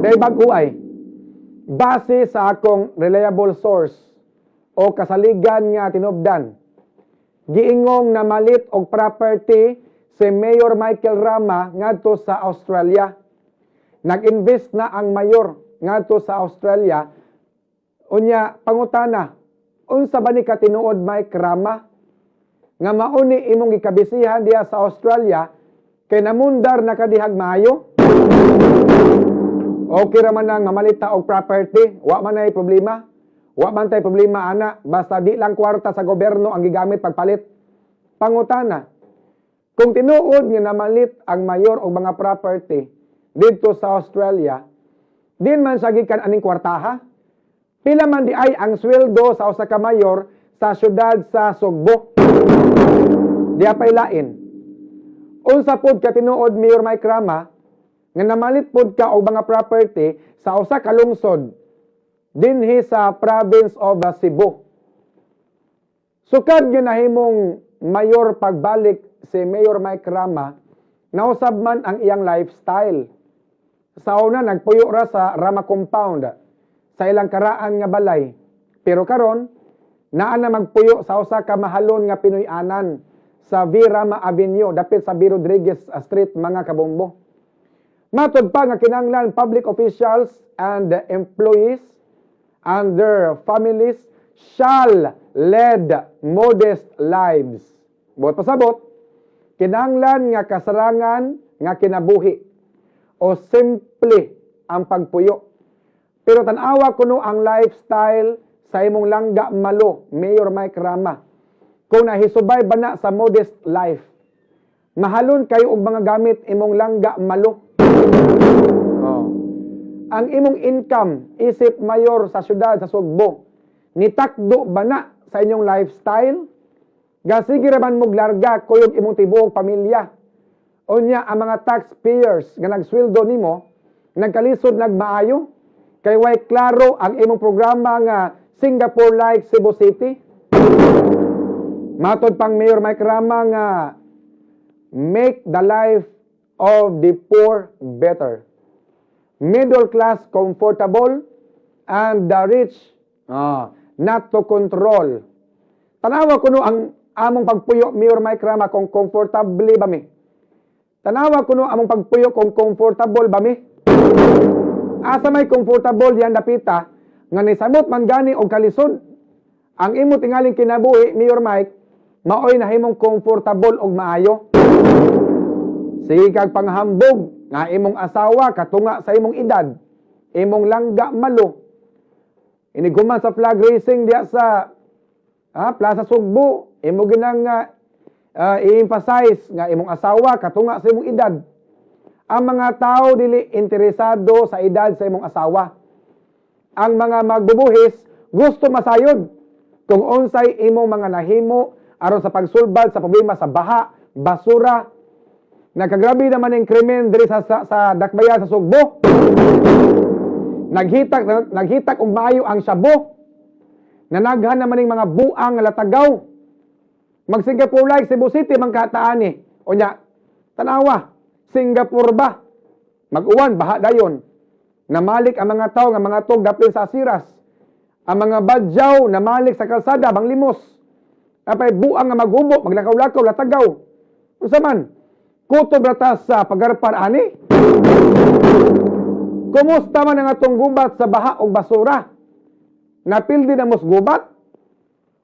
Dahil bago ay, base sa akong reliable source o kasaligan nga tinubdan, giingong na malit og property si Mayor Michael Rama ngadto sa Australia. Nag-invest na ang mayor ngadto sa Australia. Unya, pangutana, unsa ba ni katinuod Mike Rama? Nga mauni imong gikabisihan diya sa Australia, kay namundar na kadihag maayo? Okay raman nang mamalita og property, wa man ay problema. Wa man tay problema ana, basta di lang kwarta sa gobyerno ang gigamit pagpalit. Pangutana, kung tinuod nga namalit ang mayor og mga property dito sa Australia, din man sa gikan aning kwartaha? Pila man di ay ang sweldo sa usa ka mayor sa syudad sa Sugbo? Di apay lain. Unsa pod ka tinuod Mayor Mike Rama nga namalit pod ka og mga property sa usa ka lungsod dinhi sa province of Cebu. Sukad gyud nahimong mayor pagbalik si Mayor Mike Rama, nausab man ang iyang lifestyle. Sa una nagpuyo ra sa Rama compound sa ilang karaan nga balay. Pero karon naa na magpuyo sa usa ka mahalon nga Pinoy-anan sa V. Rama Avenue dapit sa B. Rodriguez Street, mga kabombo. Matod pa nga kinahanglan public officials and employees and their families shall lead modest lives. Buot pasabot, kinahanglan nga kasarangan nga kinabuhi o simple ang pagpuyo. Pero tanawa kuno ang lifestyle sa imong langga malo, Mayor Mike Rama. Kung nahisubay ba na sa modest life, mahalon kayo og mga gamit imong langga malo. Ang imong income, isip mayor sa syudad sa Sugbo, nitakdo ba na sa inyong lifestyle? Gasige raman mog larga kuyog imong tibuok pamilya. Unya ang mga taxpayers nga nagsweldo nimo, nagkalisod nagmaayo, kay way klaro ang imong programa nga Singapore like Cebu City. Matod pang Mayor Mike Rama nga make the life of the poor better. Middle class comfortable and the rich not to control. Tanawa kuno ang among pagpuyo Mayor Mike Rama kung comfortable ba mi? Tanawa kuno among pagpuyo kung comfortable ba mi? Asa may comfortable yan dapita nga nisamot man gani og kalisod. Ang imo tingaling kinabuhi Mayor Mike, maoy nahimong comfortable og maayo. Sige kag panghambog nga imong asawa katunga sa imong edad, imong langga malo. Iniguman sa flag racing diya sa Plaza Sugbo, imo ginang i-emphasize nga imong asawa katunga sa imong edad. Ang mga tao dili interesado sa edad sa imong asawa. Ang mga magbubuhis gusto masayod kung unsay imong mga nahimo aron sa pagsulbad sa problema sa baha, basura. Nagkagrabe naman ang krimen diri sa Dakbayan sa Sugbo. Naghitak og maayo ang Shabu. Nanaghan naman ng mga buang nga latagaw. Mag Singapore like Cebu City man kataani. Unya, tanawa, Singapore ba? Mag-uwan baha dayon. Namalik ang mga tao nga mga tog dapin sa asiras. Ang mga badyaw namalik sa kalsada bang limos. Apay buang nga maghubo, maglakaw-lakaw, latagaw. Unsa man? Kutob rata sa pagarpar ani. Kumusta man ang atong gubat sa baha o basura? Napildi na mos gubat?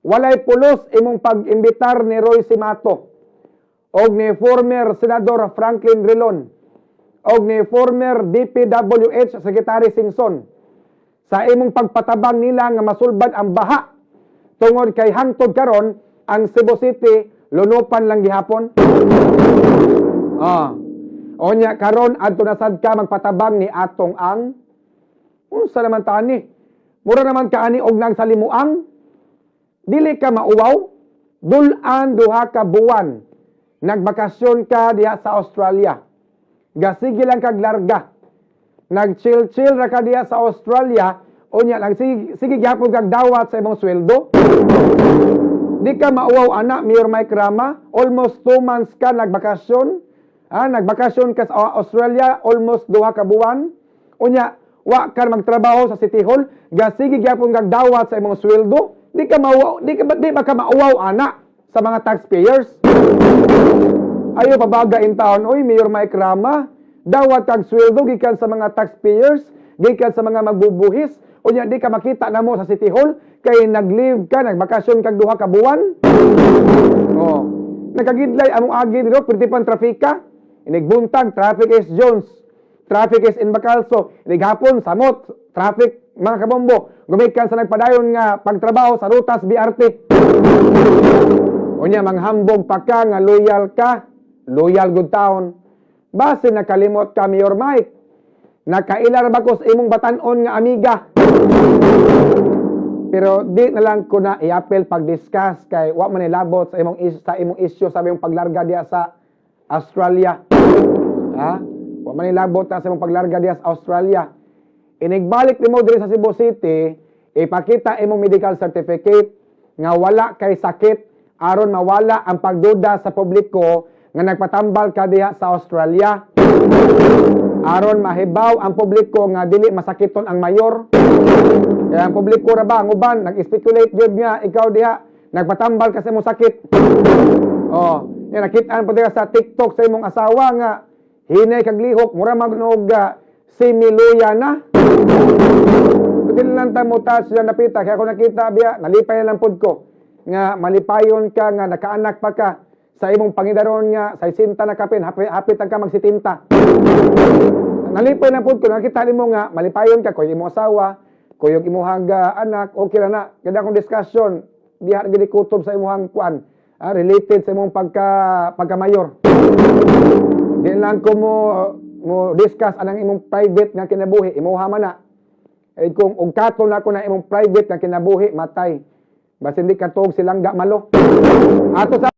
Walay pulos imong pag-imbitar ni Roy Simato og ni former Senador Franklin Drilon og ni former DPWH Secretary Singson sa imong pagpatabang nila nga masulbad ang baha tungod kay hangtod karon ang Cebu City lunupan lang gihapon. Onya karon adto nasad ka magpatabang ni atong ang unsa naman tani? Mura naman kaani og nang salimuang. Dili ka mauwaw, dulan duha ka buwan. Nagbakasyon ka diha sa Australia. Gasige lang kag larga. Nag-chill-chill ra ka diha sa Australia, unya sige gyapon kag dawat sa imong sweldo. Di ka mauwaw ana, Mayor Mike Rama, almost 2 months ka nagbakasyon. Nagbakasyon ka sa Australia, almost 2 ka buwan. Unya, wa ka magtrabaho sa City Hall, gasige gyapon kag dawat sa imong sweldo, di ba ka mauwaw ana sa mga taxpayers? Ayo pabaga in town, oy Mayor Mike Rama, dawat kag sweldo gikan sa mga taxpayers, gikan sa mga magbubuhis, unya di ka makita namo sa City Hall kay nag-leave ka, nagbakasyon kag duha ka buwan. Oh, nagkagidlay among agi dito, pwede trafika, inigbuntag, traffic is Jones, traffic is in Bacalso, inighapon, samot, traffic, mga kabombo, gumikan sa nagpadayon nga pagtrabaho sa rutas BRT. Unya, manghambog pa ka nga loyal good town. Base nakalimot ka, Mayor Mike, nakailar ba ko sa imong batanon nga amiga? Pero di na lang ko na i-appel pag-discuss kay wa man nilabot sa imong issue sa imong paglarga diya sa Australia. Ha? Wa man nilabot na sa imong paglarga diya sa Australia. Inigbalik nimo diri sa Cebu City, ipakita imong medical certificate nga wala kay sakit aron mawala ang pagduda sa publiko nga nagpatambal ka diya sa Australia. Aron mahibaw ang publiko nga dili masakiton ang mayor. Kaya ang publiko ra ba, ang uban, nag-speculate yun nga, ikaw diha, nagpatambal ka sa imong sakit. Oh, yan, nakitaan po diha sa TikTok sa imong asawa nga, hinay kag lihok, mura magnog similuya na. Pwede lang tayo mo taas sila napita, kaya ako nakita biya, nalipay na lang po ko. Nga, malipayon ka nga, nakaanak pa ka, sa imong pangidaron nga, sa isinta na kapin, hapit ka magsitinta. Nalipay na po ko, nakita mo nga, malipayon ka, kung imong asawa, kuyog imuhang anak, okay na na. Kada akong discussion, diha gini kutob sa imuhang kuan, related sa imong pagka-mayor. Di lang ko mo discuss anang imong private nga kinabuhi, imuha man na. Eh kung kato na ko na imong private nga kinabuhi, matay. Basta hindi ka tuog silang malo. Ato sa